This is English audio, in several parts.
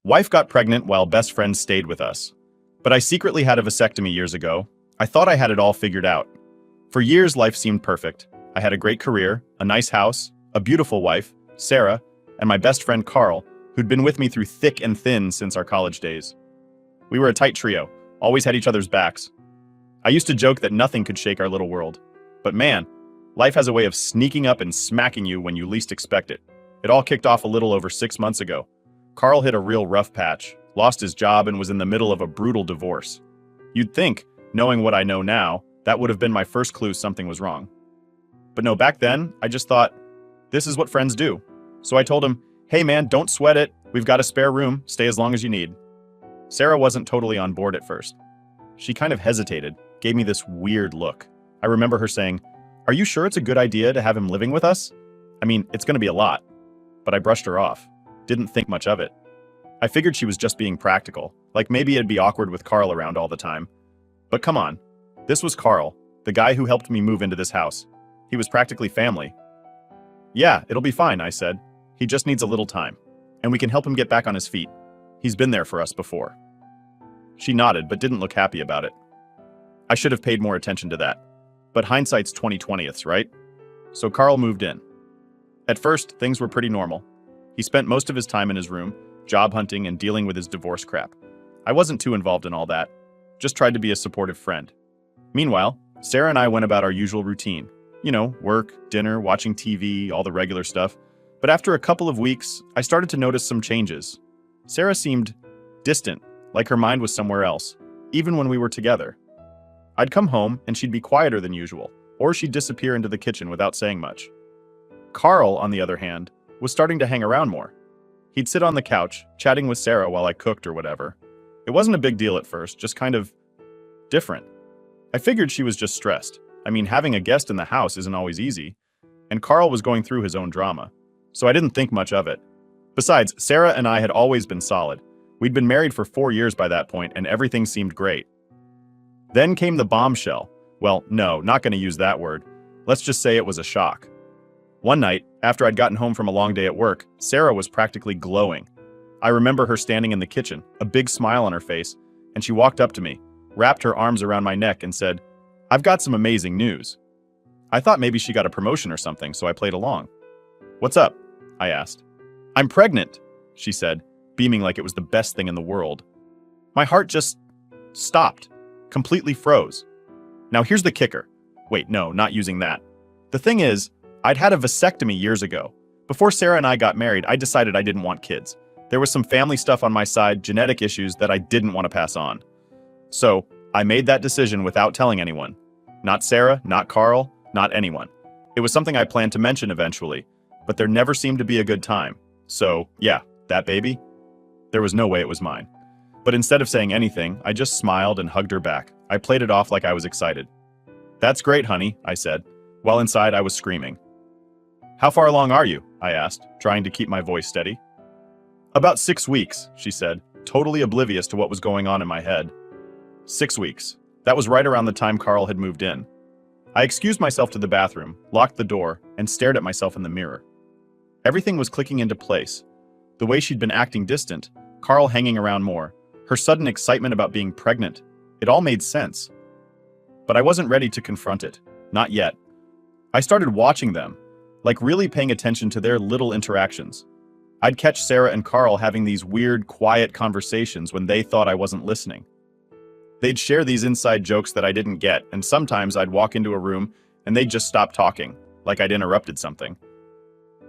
Wife got pregnant while best friend stayed with us. But I secretly had a vasectomy years ago. I thought I had it all figured out. For years, life seemed perfect. I had a great career, a nice house, a beautiful wife, Sarah, and my best friend Carl, who'd been with me through thick and thin since our college days. We were a tight trio, always had each other's backs. I used to joke that nothing could shake our little world. But man, life has a way of sneaking up and smacking you when you least expect it. It all kicked off a little over 6 months ago. Carl hit a real rough patch, lost his job, and was in the middle of a brutal divorce. You'd think, knowing what I know now, that would have been my first clue something was wrong. But no, back then, I just thought, this is what friends do. So I told him, hey man, don't sweat it. We've got a spare room. Stay as long as you need. Sarah wasn't totally on board at first. She kind of hesitated, gave me this weird look. I remember her saying, are you sure it's a good idea to have him living with us? I mean, it's going to be a lot. But I brushed her off. Didn't think much of it. I figured she was just being practical, like maybe it'd be awkward with Carl around all the time. But come on, this was Carl, the guy who helped me move into this house. He was practically family. Yeah, it'll be fine, I said. He just needs a little time, and we can help him get back on his feet. He's been there for us before. She nodded, but didn't look happy about it. I should have paid more attention to that. But hindsight's 20/20ths, right? So Carl moved in. At first, things were pretty normal. He spent most of his time in his room, job hunting and dealing with his divorce crap. I wasn't too involved in all that, just tried to be a supportive friend. Meanwhile, Sarah and I went about our usual routine. You know, work, dinner, watching TV, all the regular stuff. But after a couple of weeks, I started to notice some changes. Sarah seemed distant, like her mind was somewhere else, even when we were together. I'd come home and she'd be quieter than usual, or she'd disappear into the kitchen without saying much. Carl, on the other hand, was starting to hang around more. He'd sit on the couch, chatting with Sarah while I cooked or whatever. It wasn't a big deal at first, just kind of different. I figured she was just stressed. I mean, having a guest in the house isn't always easy, and Carl was going through his own drama, so I didn't think much of it. Besides, Sarah and I had always been solid. We'd been married for 4 years by that point, and everything seemed great. Then came the bombshell. Well, no, not going to use that word. Let's just say it was a shock. One night, after I'd gotten home from a long day at work, Sarah was practically glowing. I remember her standing in the kitchen, a big smile on her face, and she walked up to me, wrapped her arms around my neck and said, I've got some amazing news. I thought maybe she got a promotion or something, so I played along. What's up? I asked. I'm pregnant, she said, beaming like it was the best thing in the world. My heart just stopped, completely froze. Now here's the kicker. Wait, no, not using that. The thing is, I'd had a vasectomy years ago. Before Sarah and I got married, I decided I didn't want kids. There was some family stuff on my side, genetic issues that I didn't want to pass on. So, I made that decision without telling anyone. Not Sarah, not Carl, not anyone. It was something I planned to mention eventually, but there never seemed to be a good time. So, yeah, that baby? There was no way it was mine. But instead of saying anything, I just smiled and hugged her back. I played it off like I was excited. That's great, honey, I said, while inside I was screaming. How far along are you? I asked, trying to keep my voice steady. About 6 weeks, she said, totally oblivious to what was going on in my head. 6 weeks. That was right around the time Carl had moved in. I excused myself to the bathroom, locked the door, and stared at myself in the mirror. Everything was clicking into place. The way she'd been acting distant, Carl hanging around more, her sudden excitement about being pregnant. It all made sense. But I wasn't ready to confront it. Not yet. I started watching them, like really paying attention to their little interactions. I'd catch Sarah and Carl having these weird, quiet conversations when they thought I wasn't listening. They'd share these inside jokes that I didn't get, and sometimes I'd walk into a room and they'd just stop talking, like I'd interrupted something.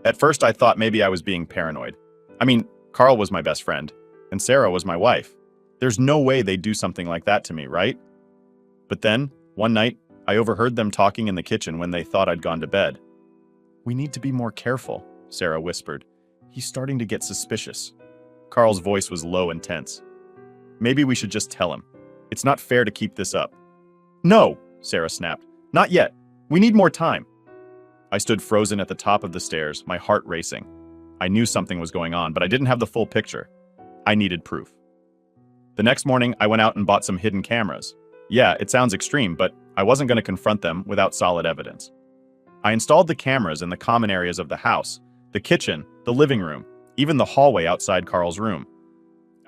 At first I thought maybe I was being paranoid. I mean, Carl was my best friend, and Sarah was my wife. There's no way they'd do something like that to me, right? But then, one night, I overheard them talking in the kitchen when they thought I'd gone to bed. We need to be more careful, Sarah whispered. He's starting to get suspicious. Carl's voice was low and tense. Maybe we should just tell him. It's not fair to keep this up. No, Sarah snapped. Not yet. We need more time. I stood frozen at the top of the stairs, my heart racing. I knew something was going on, but I didn't have the full picture. I needed proof. The next morning, I went out and bought some hidden cameras. Yeah, it sounds extreme, but I wasn't going to confront them without solid evidence. I installed the cameras in the common areas of the house, the kitchen, the living room, even the hallway outside Carl's room.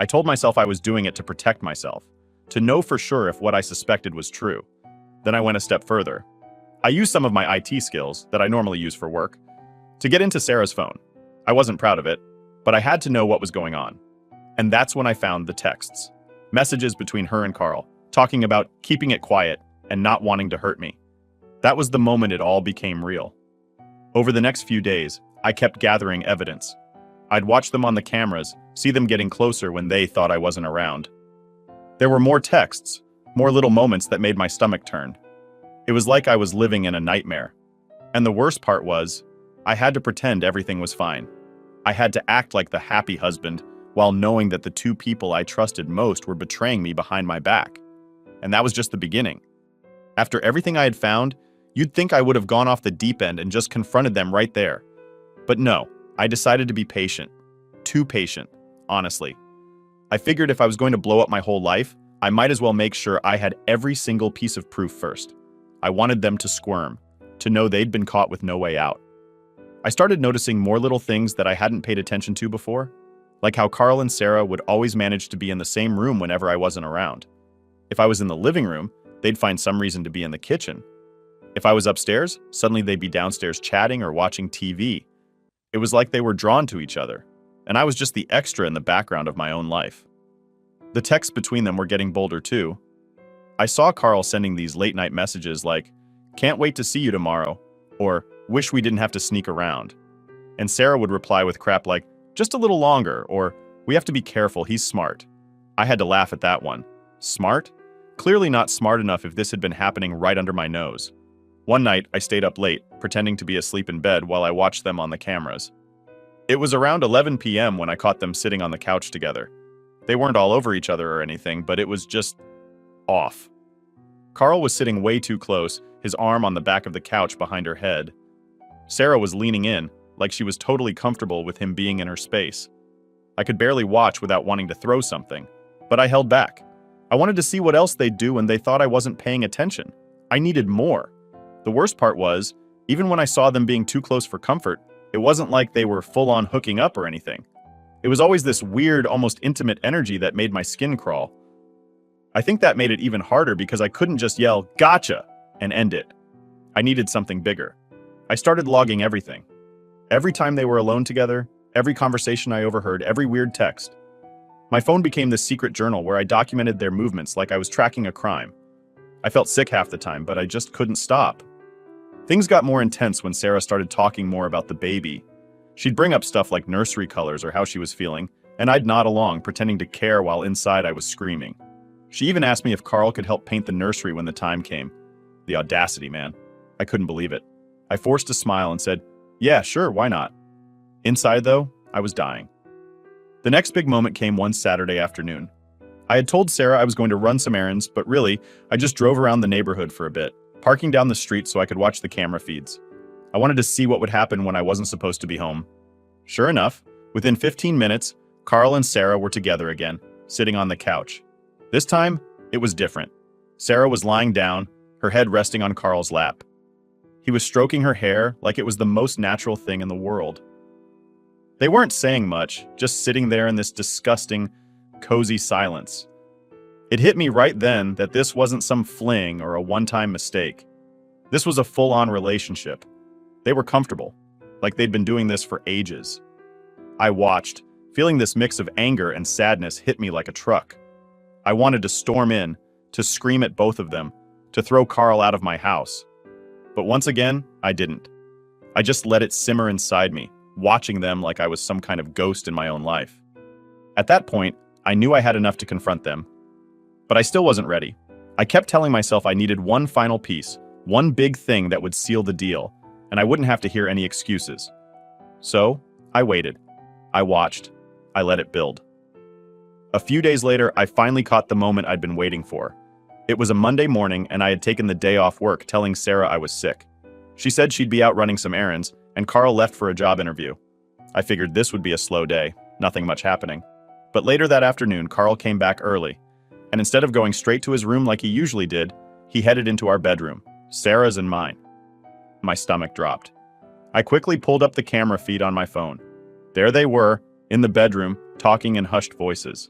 I told myself I was doing it to protect myself, to know for sure if what I suspected was true. Then I went a step further. I used some of my IT skills that I normally use for work to get into Sarah's phone. I wasn't proud of it, but I had to know what was going on. And that's when I found the texts. Messages between her and Carl, talking about keeping it quiet and not wanting to hurt me. That was the moment it all became real. Over the next few days, I kept gathering evidence. I'd watch them on the cameras, see them getting closer when they thought I wasn't around. There were more texts, more little moments that made my stomach turn. It was like I was living in a nightmare. And the worst part was, I had to pretend everything was fine. I had to act like the happy husband while knowing that the two people I trusted most were betraying me behind my back. And that was just the beginning. After everything I had found, you'd think I would have gone off the deep end and just confronted them right there. But no, I decided to be patient. Too patient, honestly. I figured if I was going to blow up my whole life, I might as well make sure I had every single piece of proof first. I wanted them to squirm, to know they'd been caught with no way out. I started noticing more little things that I hadn't paid attention to before, like how Carl and Sarah would always manage to be in the same room whenever I wasn't around. If I was in the living room, they'd find some reason to be in the kitchen. If I was upstairs, suddenly they'd be downstairs chatting or watching TV. It was like they were drawn to each other, and I was just the extra in the background of my own life. The texts between them were getting bolder too. I saw Carl sending these late-night messages like, "Can't wait to see you tomorrow," or "Wish we didn't have to sneak around." And Sarah would reply with crap like, "Just a little longer," or "We have to be careful, he's smart." I had to laugh at that one. Smart? Clearly not smart enough if this had been happening right under my nose. One night, I stayed up late, pretending to be asleep in bed while I watched them on the cameras. It was around 11 p.m. when I caught them sitting on the couch together. They weren't all over each other or anything, but it was just off. Carl was sitting way too close, his arm on the back of the couch behind her head. Sarah was leaning in, like she was totally comfortable with him being in her space. I could barely watch without wanting to throw something, but I held back. I wanted to see what else they'd do when they thought I wasn't paying attention. I needed more. The worst part was, even when I saw them being too close for comfort, it wasn't like they were full-on hooking up or anything. It was always this weird, almost intimate energy that made my skin crawl. I think that made it even harder because I couldn't just yell, "Gotcha!" and end it. I needed something bigger. I started logging everything. Every time they were alone together, every conversation I overheard, every weird text. My phone became this secret journal where I documented their movements like I was tracking a crime. I felt sick half the time, but I just couldn't stop. Things got more intense when Sarah started talking more about the baby. She'd bring up stuff like nursery colors or how she was feeling, and I'd nod along, pretending to care while inside I was screaming. She even asked me if Carl could help paint the nursery when the time came. The audacity, man. I couldn't believe it. I forced a smile and said, "Yeah, sure, why not?" Inside, though, I was dying. The next big moment came one Saturday afternoon. I had told Sarah I was going to run some errands, but really, I just drove around the neighborhood for a bit, parking down the street so I could watch the camera feeds. I wanted to see what would happen when I wasn't supposed to be home. Sure enough, within 15 minutes, Carl and Sarah were together again, sitting on the couch. This time, it was different. Sarah was lying down, her head resting on Carl's lap. He was stroking her hair like it was the most natural thing in the world. They weren't saying much, just sitting there in this disgusting, cozy silence. It hit me right then that this wasn't some fling or a one-time mistake. This was a full-on relationship. They were comfortable, like they'd been doing this for ages. I watched, feeling this mix of anger and sadness hit me like a truck. I wanted to storm in, to scream at both of them, to throw Carl out of my house. But once again, I didn't. I just let it simmer inside me, watching them like I was some kind of ghost in my own life. At that point, I knew I had enough to confront them. But I still wasn't ready. I kept telling myself I needed one final piece, one big thing that would seal the deal, and I wouldn't have to hear any excuses. So, I waited. I watched. I let it build. A few days later, I finally caught the moment I'd been waiting for. It was a Monday morning, and I had taken the day off work, telling Sarah I was sick. She said she'd be out running some errands, and Carl left for a job interview. I figured this would be a slow day, nothing much happening. But later that afternoon, Carl came back early, and instead of going straight to his room like he usually did, he headed into our bedroom, Sarah's and mine. My stomach dropped. I quickly pulled up the camera feed on my phone. There they were, in the bedroom, talking in hushed voices.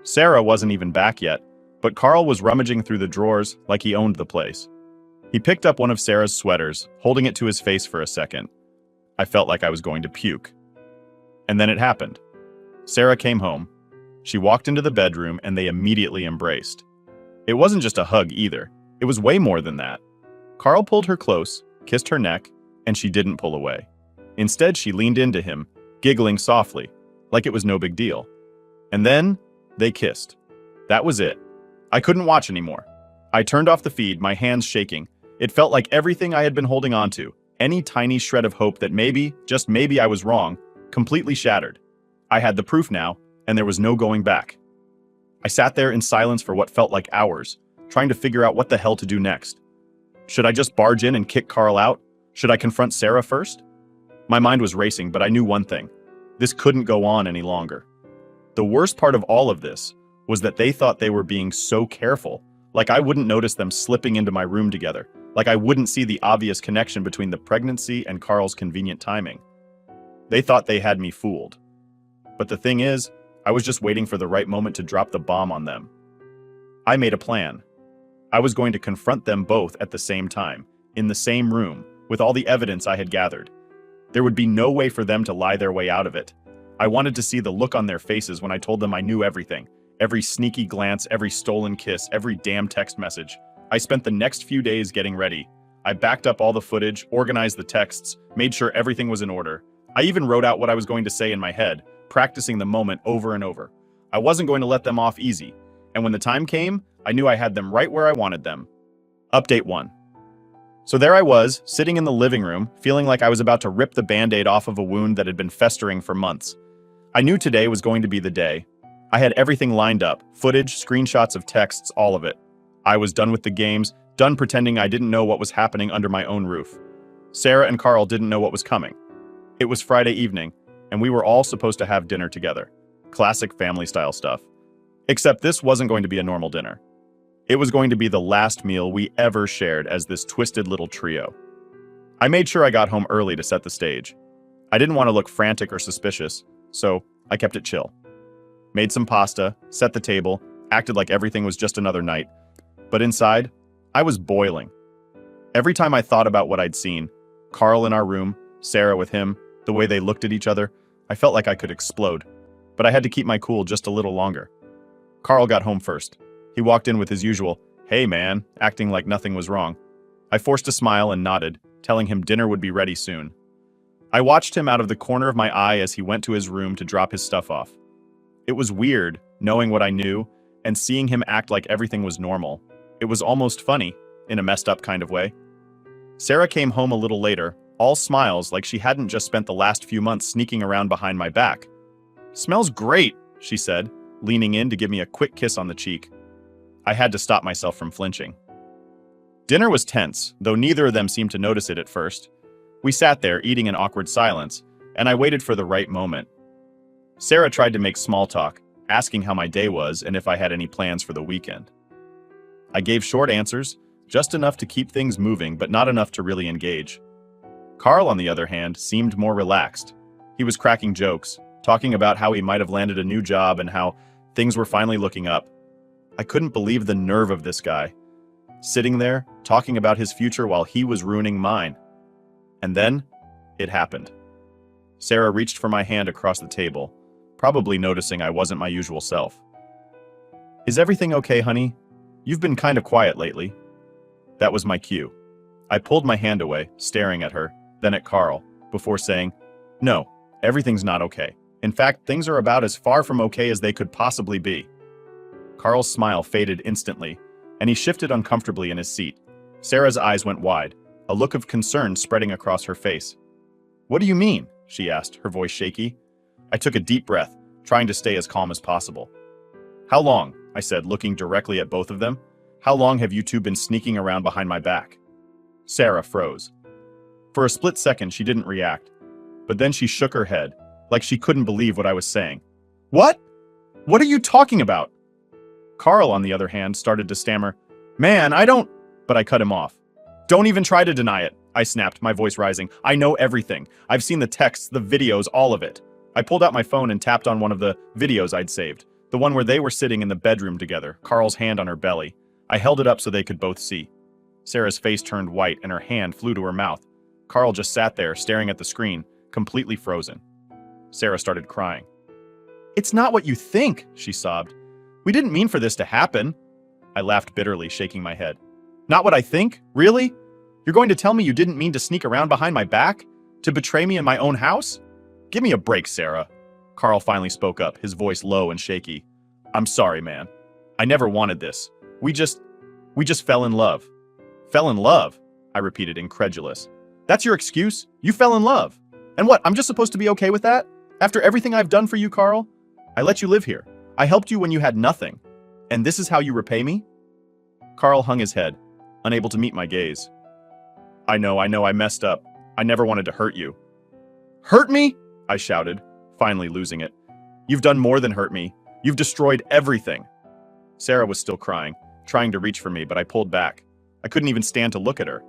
Sarah wasn't even back yet, but Carl was rummaging through the drawers like he owned the place. He picked up one of Sarah's sweaters, holding it to his face for a second. I felt like I was going to puke. And then it happened. Sarah came home. She walked into the bedroom and they immediately embraced. It wasn't just a hug either. It was way more than that. Carl pulled her close, kissed her neck, and she didn't pull away. Instead, she leaned into him, giggling softly, like it was no big deal. And then they kissed. That was it. I couldn't watch anymore. I turned off the feed, my hands shaking. It felt like everything I had been holding on to, any tiny shred of hope that maybe, just maybe I was wrong, completely shattered. I had the proof now, and there was no going back. I sat there in silence for what felt like hours, trying to figure out what the hell to do next. Should I just barge in and kick Carl out? Should I confront Sarah first? My mind was racing, but I knew one thing. This couldn't go on any longer. The worst part of all of this was that they thought they were being so careful, like I wouldn't notice them slipping into my room together, like I wouldn't see the obvious connection between the pregnancy and Carl's convenient timing. They thought they had me fooled. But the thing is, I was just waiting for the right moment to drop the bomb on them. I made a plan. I was going to confront them both at the same time, in the same room, with all the evidence I had gathered. There would be no way for them to lie their way out of it. I wanted to see the look on their faces when I told them I knew everything. Every sneaky glance, every stolen kiss, every damn text message. I spent the next few days getting ready. I backed up all the footage, organized the texts, made sure everything was in order. I even wrote out what I was going to say in my head, practicing the moment over and over. I wasn't going to let them off easy, and when the time came, I knew I had them right where I wanted them. Update 1. So there I was, sitting in the living room, feeling like I was about to rip the Band-Aid off of a wound that had been festering for months. I knew today was going to be the day. I had everything lined up, footage, screenshots of texts, all of it. I was done with the games, done pretending I didn't know what was happening under my own roof. Sarah and Carl didn't know what was coming. It was Friday evening, and we were all supposed to have dinner together. Classic family-style stuff. Except this wasn't going to be a normal dinner. It was going to be the last meal we ever shared as this twisted little trio. I made sure I got home early to set the stage. I didn't want to look frantic or suspicious, so I kept it chill. Made some pasta, set the table, acted like everything was just another night. But inside, I was boiling. Every time I thought about what I'd seen, Carl in our room, Sarah with him, the way they looked at each other, I felt like I could explode. But I had to keep my cool just a little longer. Carl got home first. He walked in with his usual, "Hey man," acting like nothing was wrong. I forced a smile and nodded, telling him dinner would be ready soon. I watched him out of the corner of my eye as he went to his room to drop his stuff off. It was weird, knowing what I knew, and seeing him act like everything was normal. It was almost funny, in a messed up kind of way. Sarah came home a little later, all smiles like she hadn't just spent the last few months sneaking around behind my back. "Smells great," she said, leaning in to give me a quick kiss on the cheek. I had to stop myself from flinching. Dinner was tense, though neither of them seemed to notice it at first. We sat there, eating in awkward silence, and I waited for the right moment. Sarah tried to make small talk, asking how my day was and if I had any plans for the weekend. I gave short answers, just enough to keep things moving, but not enough to really engage. Carl, on the other hand, seemed more relaxed. He was cracking jokes, talking about how he might have landed a new job and how things were finally looking up. I couldn't believe the nerve of this guy, sitting there, talking about his future while he was ruining mine. And then, it happened. Sarah reached for my hand across the table, probably noticing I wasn't my usual self. "Is everything okay, honey? You've been kind of quiet lately." That was my cue. I pulled my hand away, staring at her, then at Carl, before saying, "No, everything's not okay. In fact, things are about as far from okay as they could possibly be." Carl's smile faded instantly, and he shifted uncomfortably in his seat. Sarah's eyes went wide, a look of concern spreading across her face. "What do you mean?" she asked, her voice shaky. I took a deep breath, trying to stay as calm as possible. "How long?" I said, looking directly at both of them. "How long have you two been sneaking around behind my back?" Sarah froze. For a split second, she didn't react, but then she shook her head, like she couldn't believe what I was saying. "What? What are you talking about?" Carl, on the other hand, started to stammer, "Man, I don't..." But I cut him off. "Don't even try to deny it," I snapped, my voice rising. "I know everything. I've seen the texts, the videos, all of it." I pulled out my phone and tapped on one of the videos I'd saved, The one where they were sitting in the bedroom together, Carl's hand on her belly. I held it up so they could both see. Sarah's face turned white and her hand flew to her mouth. Carl just sat there, staring at the screen, completely frozen. Sarah started crying. "It's not what you think," she sobbed. "We didn't mean for this to happen." I laughed bitterly, shaking my head. "Not what I think? Really? You're going to tell me you didn't mean to sneak around behind my back? To betray me in my own house? Give me a break, Sarah." Carl finally spoke up, his voice low and shaky. "I'm sorry, man. I never wanted this. We just fell in love." "Fell in love?" I repeated, incredulous. "That's your excuse? You fell in love? And what, I'm just supposed to be okay with that? After everything I've done for you, Carl? I let you live here. I helped you when you had nothing. And this is how you repay me?" Carl hung his head, unable to meet my gaze. I know, I messed up. I never wanted to hurt you." "Hurt me?" I shouted, finally losing it. "You've done more than hurt me. You've destroyed everything." Sarah was still crying, trying to reach for me, but I pulled back. I couldn't even stand to look at her.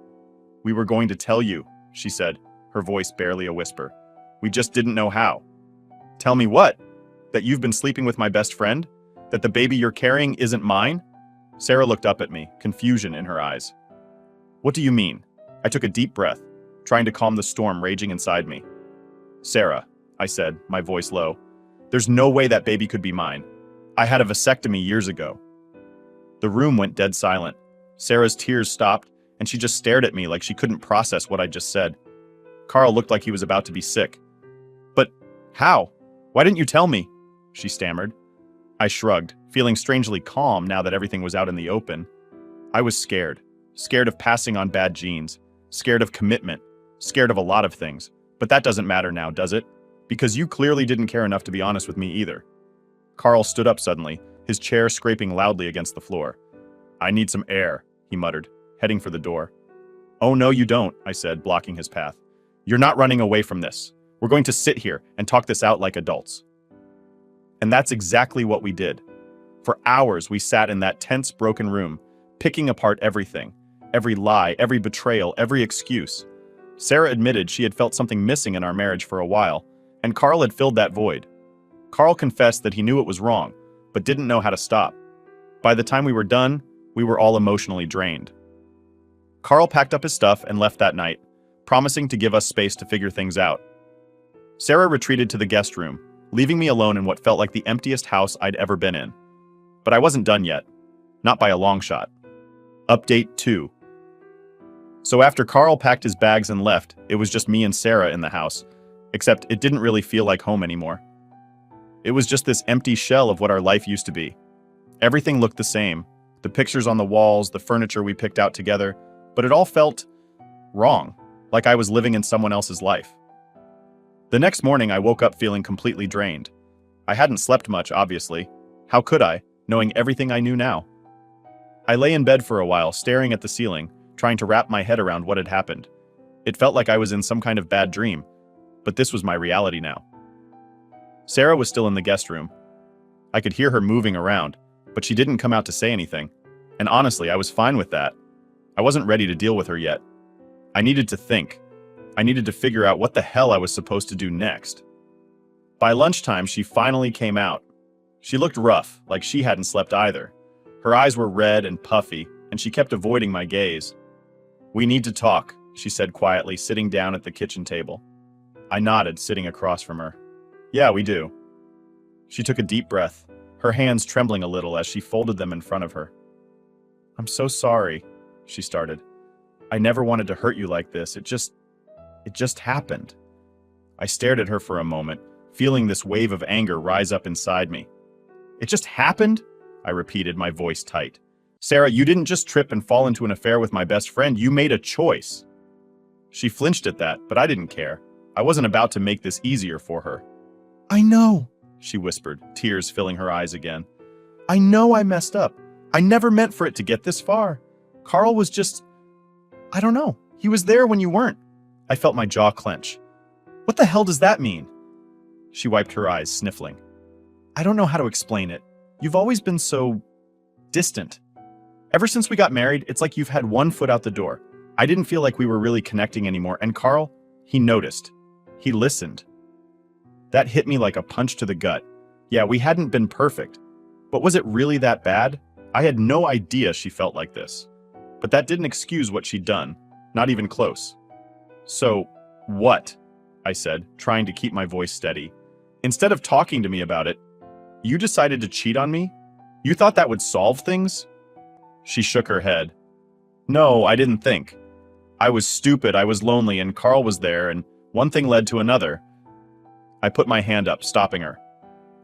"We were going to tell you," she said, her voice barely a whisper. "We just didn't know how." "Tell me what? That you've been sleeping with my best friend? That the baby you're carrying isn't mine?" Sarah looked up at me, confusion in her eyes. "What do you mean?" I took a deep breath, trying to calm the storm raging inside me. "Sarah," I said, my voice low, "there's no way that baby could be mine. I had a vasectomy years ago." The room went dead silent. Sarah's tears stopped, and she just stared at me like she couldn't process what I just said. Carl looked like he was about to be sick. "But how? Why didn't you tell me?" she stammered. I shrugged, feeling strangely calm now that everything was out in the open. I was scared. Scared of passing on bad genes. Scared of commitment. Scared of a lot of things. But that doesn't matter now, does it? Because you clearly didn't care enough to be honest with me either. Carl stood up suddenly, his chair scraping loudly against the floor. "I need some air," he muttered, heading for the door. "Oh no, you don't," I said, blocking his path. "You're not running away from this. We're going to sit here and talk this out like adults." And that's exactly what we did. For hours, we sat in that tense, broken room, picking apart everything. Every lie, every betrayal, every excuse. Sarah admitted she had felt something missing in our marriage for a while, and Carl had filled that void. Carl confessed that he knew it was wrong, but didn't know how to stop. By the time we were done, we were all emotionally drained. Carl packed up his stuff and left that night, promising to give us space to figure things out. Sarah retreated to the guest room, leaving me alone in what felt like the emptiest house I'd ever been in. But I wasn't done yet. Not by a long shot. Update 2. So after Carl packed his bags and left, it was just me and Sarah in the house, except it didn't really feel like home anymore. It was just this empty shell of what our life used to be. Everything looked the same, the pictures on the walls, the furniture we picked out together, but it all felt wrong, like I was living in someone else's life. The next morning, I woke up feeling completely drained. I hadn't slept much, obviously. How could I, knowing everything I knew now? I lay in bed for a while, staring at the ceiling, trying to wrap my head around what had happened. It felt like I was in some kind of bad dream, but this was my reality now. Sarah was still in the guest room. I could hear her moving around, but she didn't come out to say anything. And honestly, I was fine with that. I wasn't ready to deal with her yet. I needed to think. I needed to figure out what the hell I was supposed to do next. By lunchtime, she finally came out. She looked rough, like she hadn't slept either. Her eyes were red and puffy, and she kept avoiding my gaze. "We need to talk," she said quietly, sitting down at the kitchen table. I nodded, sitting across from her. "Yeah, we do." She took a deep breath, her hands trembling a little as she folded them in front of her. "I'm so sorry," she started. "I never wanted to hurt you like this. It just happened." I stared at her for a moment, feeling this wave of anger rise up inside me. "It just happened?" I repeated, my voice tight. "Sarah, you didn't just trip and fall into an affair with my best friend. You made a choice." She flinched at that, but I didn't care. I wasn't about to make this easier for her. "I know," she whispered, tears filling her eyes again. "I know I messed up. I never meant for it to get this far. Carl was just... I don't know. He was there when you weren't." I felt my jaw clench. "What the hell does that mean?" She wiped her eyes, sniffling. "I don't know how to explain it. You've always been so... distant. Ever since we got married, it's like you've had one foot out the door. I didn't feel like we were really connecting anymore, and Carl, he noticed. He listened. That hit me like a punch to the gut. Yeah, we hadn't been perfect, But was it really that bad? I had no idea she felt like this. But that didn't excuse what she'd done. Not even close. So, what? I said, trying to keep my voice steady. Instead of talking to me about it, you decided to cheat on me? You thought that would solve things? She shook her head. No, I didn't think. I was stupid, I was lonely, and Carl was there, and one thing led to another. I put my hand up, stopping her.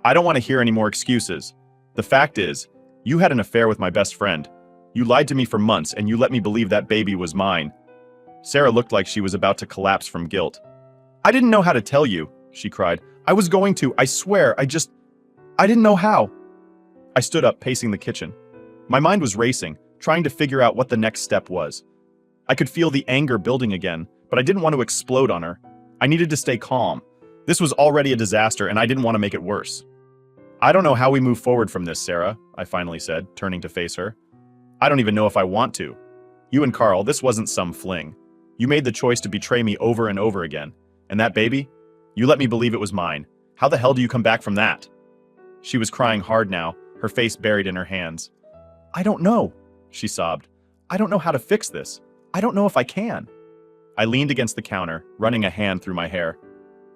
I don't want to hear any more excuses. The fact is, you had an affair with my best friend. You lied to me for months, and you let me believe that baby was mine. Sarah looked like she was about to collapse from guilt. I didn't know how to tell you, she cried. I was going to, I swear, I didn't know how. I stood up, pacing the kitchen. My mind was racing, trying to figure out what the next step was. I could feel the anger building again, but I didn't want to explode on her. I needed to stay calm. This was already a disaster, and I didn't want to make it worse. I don't know how we move forward from this, Sarah, I finally said, turning to face her. I don't even know if I want to. You and Carl, this wasn't some fling. You made the choice to betray me over and over again. And that baby? You let me believe it was mine. How the hell do you come back from that? She was crying hard now, her face buried in her hands. I don't know, she sobbed. I don't know how to fix this. I don't know if I can. I leaned against the counter, running a hand through my hair.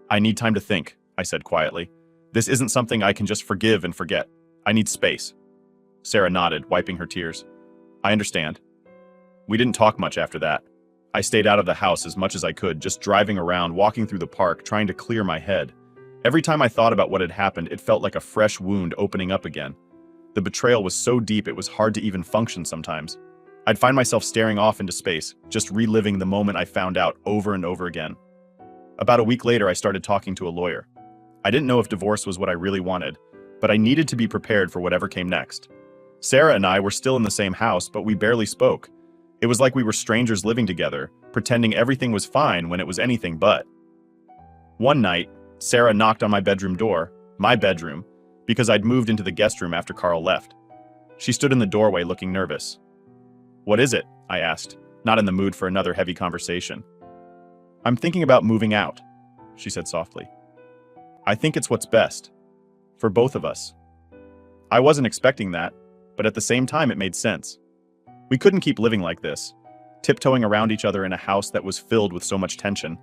I need time to think, I said quietly. This isn't something I can just forgive and forget. I need space. Sarah nodded, wiping her tears. I understand. We didn't talk much after that. I stayed out of the house as much as I could, just driving around, walking through the park, trying to clear my head. Every time I thought about what had happened, it felt like a fresh wound opening up again. The betrayal was so deep it was hard to even function sometimes. I'd find myself staring off into space, just reliving the moment I found out over and over again. About a week later, I started talking to a lawyer. I didn't know if divorce was what I really wanted, but I needed to be prepared for whatever came next. Sarah and I were still in the same house, but we barely spoke. It was like we were strangers living together, pretending everything was fine when it was anything but. One night, Sarah knocked on my bedroom door, my bedroom, because I'd moved into the guest room after Carl left. She stood in the doorway looking nervous. What is it? I asked, not in the mood for another heavy conversation. I'm thinking about moving out, she said softly. I think it's what's best. For both of us. I wasn't expecting that, but at the same time it made sense. We couldn't keep living like this, tiptoeing around each other in a house that was filled with so much tension.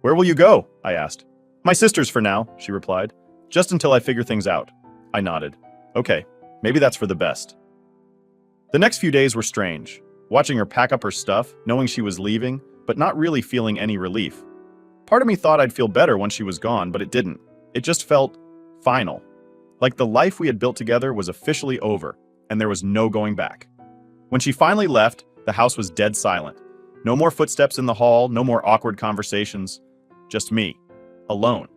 Where will you go? I asked. My sister's for now, she replied. Just until I figure things out. I nodded. Okay, maybe that's for the best. The next few days were strange, watching her pack up her stuff, knowing she was leaving, but not really feeling any relief. Part of me thought I'd feel better once she was gone, but it didn't. It just felt final. Like the life we had built together was officially over, and there was no going back. When she finally left, the house was dead silent. No more footsteps in the hall, no more awkward conversations. Just me, alone.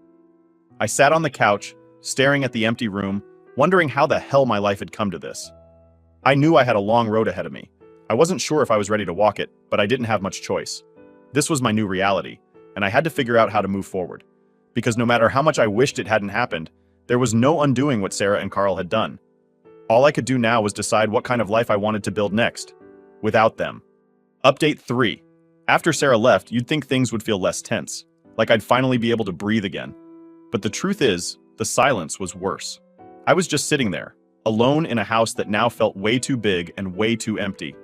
I sat on the couch, staring at the empty room, wondering how the hell my life had come to this. I knew I had a long road ahead of me. I wasn't sure if I was ready to walk it, but I didn't have much choice. This was my new reality, and I had to figure out how to move forward. Because no matter how much I wished it hadn't happened, there was no undoing what Sarah and Carl had done. All I could do now was decide what kind of life I wanted to build next, without them. Update 3. After Sarah left, you'd think things would feel less tense, like I'd finally be able to breathe again. But the truth is, the silence was worse. I was just sitting there, alone in a house that now felt way too big and way too empty.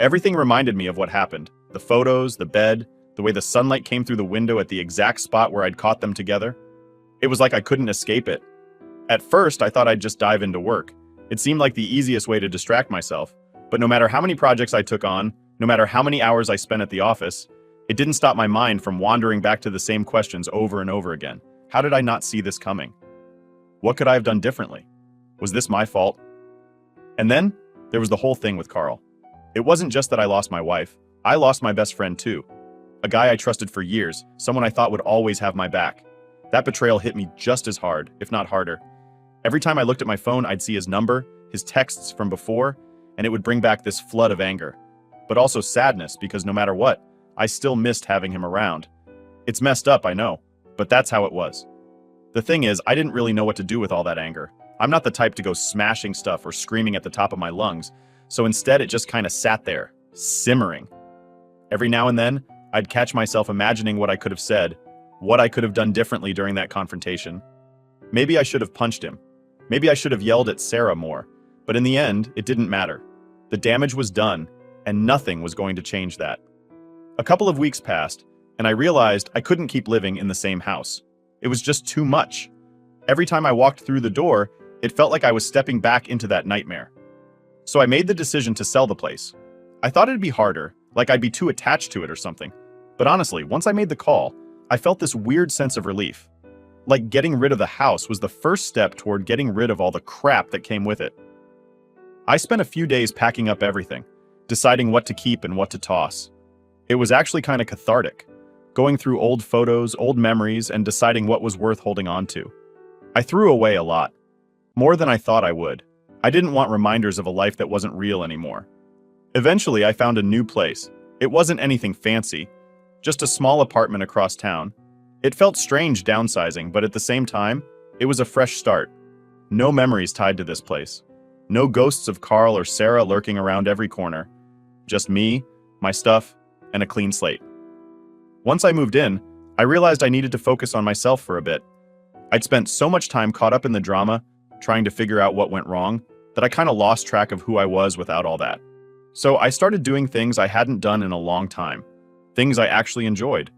Everything reminded me of what happened. The photos, the bed, the way the sunlight came through the window at the exact spot where I'd caught them together. It was like I couldn't escape it. At first, I thought I'd just dive into work. It seemed like the easiest way to distract myself. But no matter how many projects I took on, no matter how many hours I spent at the office, it didn't stop my mind from wandering back to the same questions over and over again. How did I not see this coming? What could I have done differently? Was this my fault? And then, there was the whole thing with Carl. It wasn't just that I lost my wife, I lost my best friend too. A guy I trusted for years, someone I thought would always have my back. That betrayal hit me just as hard, if not harder. Every time I looked at my phone, I'd see his number, his texts from before, and it would bring back this flood of anger. But also sadness, because no matter what, I still missed having him around. It's messed up, I know, but that's how it was. The thing is, I didn't really know what to do with all that anger. I'm not the type to go smashing stuff or screaming at the top of my lungs, so instead it just kind of sat there, simmering. Every now and then, I'd catch myself imagining what I could have said, what I could have done differently during that confrontation. Maybe I should have punched him. Maybe I should have yelled at Sarah more. But in the end, it didn't matter. The damage was done, and nothing was going to change that. A couple of weeks passed, and I realized I couldn't keep living in the same house. It was just too much. Every time I walked through the door, it felt like I was stepping back into that nightmare. So I made the decision to sell the place. I thought it'd be harder, like I'd be too attached to it or something. But honestly, once I made the call, I felt this weird sense of relief. Like getting rid of the house was the first step toward getting rid of all the crap that came with it. I spent a few days packing up everything, deciding what to keep and what to toss. It was actually kind of cathartic, going through old photos, old memories, and deciding what was worth holding on to. I threw away a lot, more than I thought I would. I didn't want reminders of a life that wasn't real anymore. Eventually, I found a new place. It wasn't anything fancy, just a small apartment across town. It felt strange downsizing, but at the same time, it was a fresh start. No memories tied to this place. No ghosts of Carl or Sarah lurking around every corner. Just me, my stuff, and a clean slate. Once I moved in, I realized I needed to focus on myself for a bit. I'd spent so much time caught up in the drama, trying to figure out what went wrong, that I kind of lost track of who I was without all that. So I started doing things I hadn't done in a long time. Things I actually enjoyed.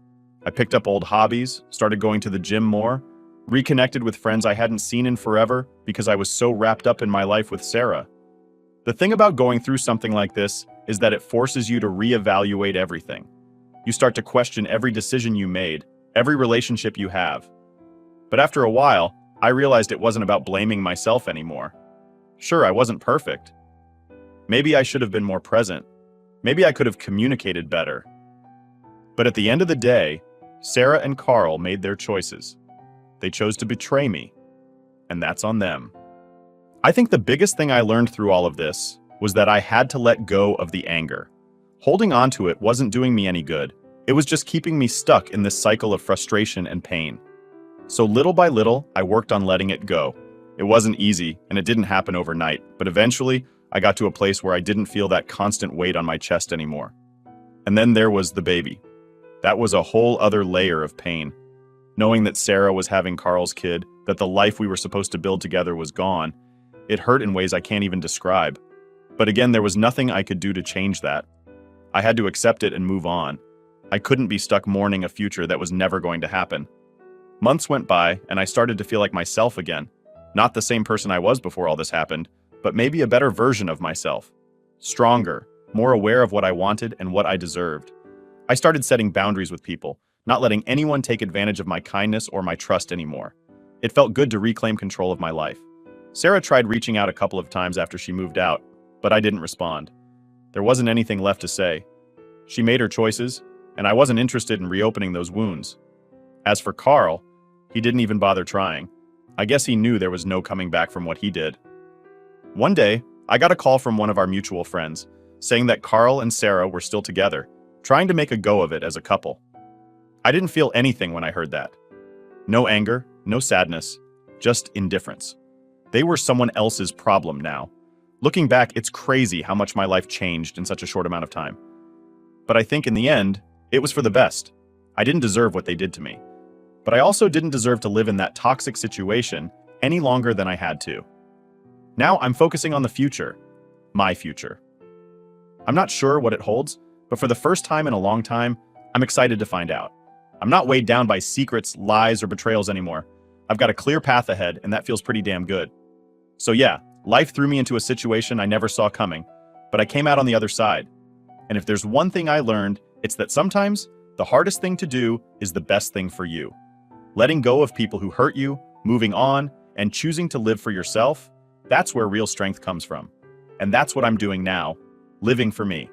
I picked up old hobbies, started going to the gym more, reconnected with friends I hadn't seen in forever because I was so wrapped up in my life with Sarah. The thing about going through something like this is that it forces you to reevaluate everything. You start to question every decision you made, every relationship you have. But after a while, I realized it wasn't about blaming myself anymore. Sure, I wasn't perfect. Maybe I should have been more present. Maybe I could have communicated better. But at the end of the day, Sarah and Carl made their choices. They chose to betray me, and that's on them. I think the biggest thing I learned through all of this was that I had to let go of the anger. Holding on to it wasn't doing me any good. It was just keeping me stuck in this cycle of frustration and pain. So little by little, I worked on letting it go. It wasn't easy, and it didn't happen overnight, but eventually, I got to a place where I didn't feel that constant weight on my chest anymore. And then there was the baby. That was a whole other layer of pain. Knowing that Sarah was having Carl's kid, that the life we were supposed to build together was gone, it hurt in ways I can't even describe. But again, there was nothing I could do to change that. I had to accept it and move on. I couldn't be stuck mourning a future that was never going to happen. Months went by, and I started to feel like myself again. Not the same person I was before all this happened, but maybe a better version of myself. Stronger, more aware of what I wanted and what I deserved. I started setting boundaries with people, not letting anyone take advantage of my kindness or my trust anymore. It felt good to reclaim control of my life. Sarah tried reaching out a couple of times after she moved out, but I didn't respond. There wasn't anything left to say. She made her choices, and I wasn't interested in reopening those wounds. As for Carl, he didn't even bother trying. I guess he knew there was no coming back from what he did. One day, I got a call from one of our mutual friends, saying that Carl and Sarah were still together, trying to make a go of it as a couple. I didn't feel anything when I heard that. No anger, no sadness, just indifference. They were someone else's problem now. Looking back, it's crazy how much my life changed in such a short amount of time. But I think in the end, it was for the best. I didn't deserve what they did to me. But I also didn't deserve to live in that toxic situation any longer than I had to. Now I'm focusing on the future, my future. I'm not sure what it holds, but for the first time in a long time, I'm excited to find out. I'm not weighed down by secrets, lies, or betrayals anymore. I've got a clear path ahead, and that feels pretty damn good. So yeah, life threw me into a situation I never saw coming, but I came out on the other side. And if there's one thing I learned, it's that sometimes the hardest thing to do is the best thing for you. Letting go of people who hurt you, moving on, and choosing to live for yourself, that's where real strength comes from. And that's what I'm doing now, living for me.